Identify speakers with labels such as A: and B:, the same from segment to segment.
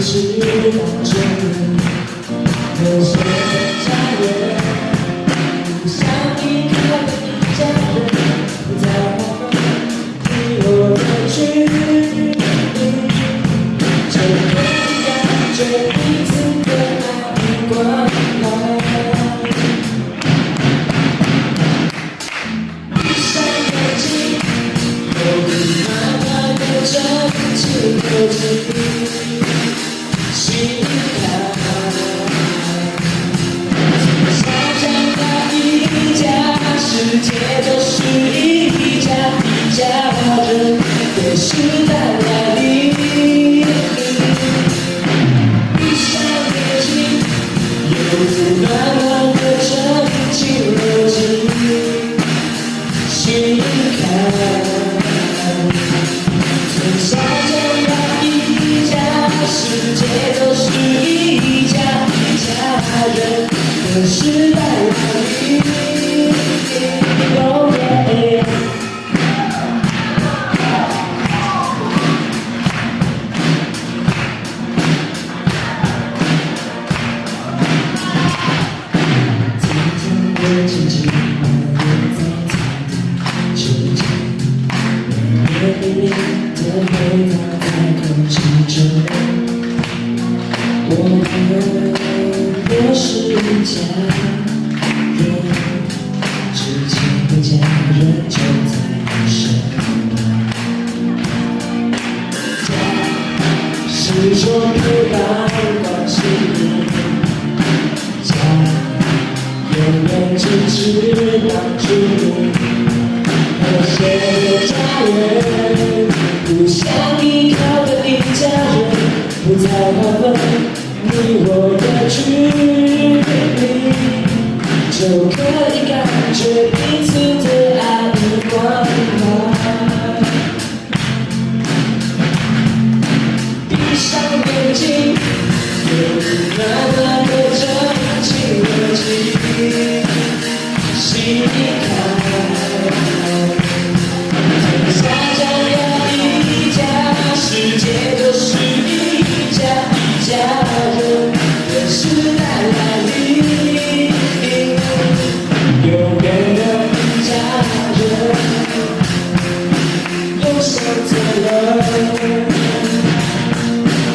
A: 知道这人有些家人，不想依靠的一家人，不再划分你我的距离，就可以感觉彼此的爱与关怀。闭上眼睛，有你暖暖的真情流进心坎。从小长大一家，世界就是一家人的时代来临。闭上眼睛，有暖暖的真情流进心坎。从小长大一家，世界都是一家人的时代来临。Oh yeah。曾经的情绪蔓延在草地之间，美丽的味道在空气中。我们若是家人，之前的家人就在你身旁。家是种陪伴关系，家永远支持帮助你。和谐的家人，不想依靠的一家人，不再划分你我的距离，就可以感觉彼此的爱与关怀。闭上眼睛，有暖暖的真情流进心坎。从小长大一家，世界就是一家人的时代来临。永远的一家人，有想责任，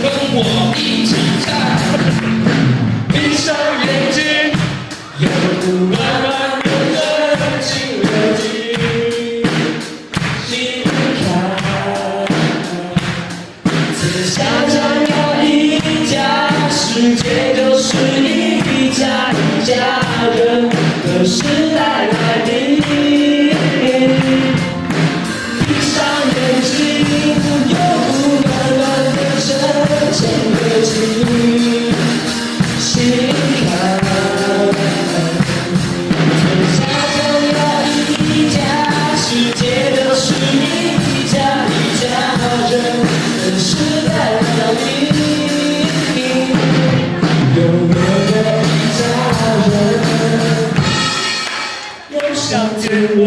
A: 跟我一起唱。闭上眼睛，有暖暖的真情流进心坎。从小长大一家，世界就是一家人的时代来临。闭上眼睛，有暖暖的真情流进心坎。从小长大一家，世界就是一家人的时代来临。永远的一家人，有想见我。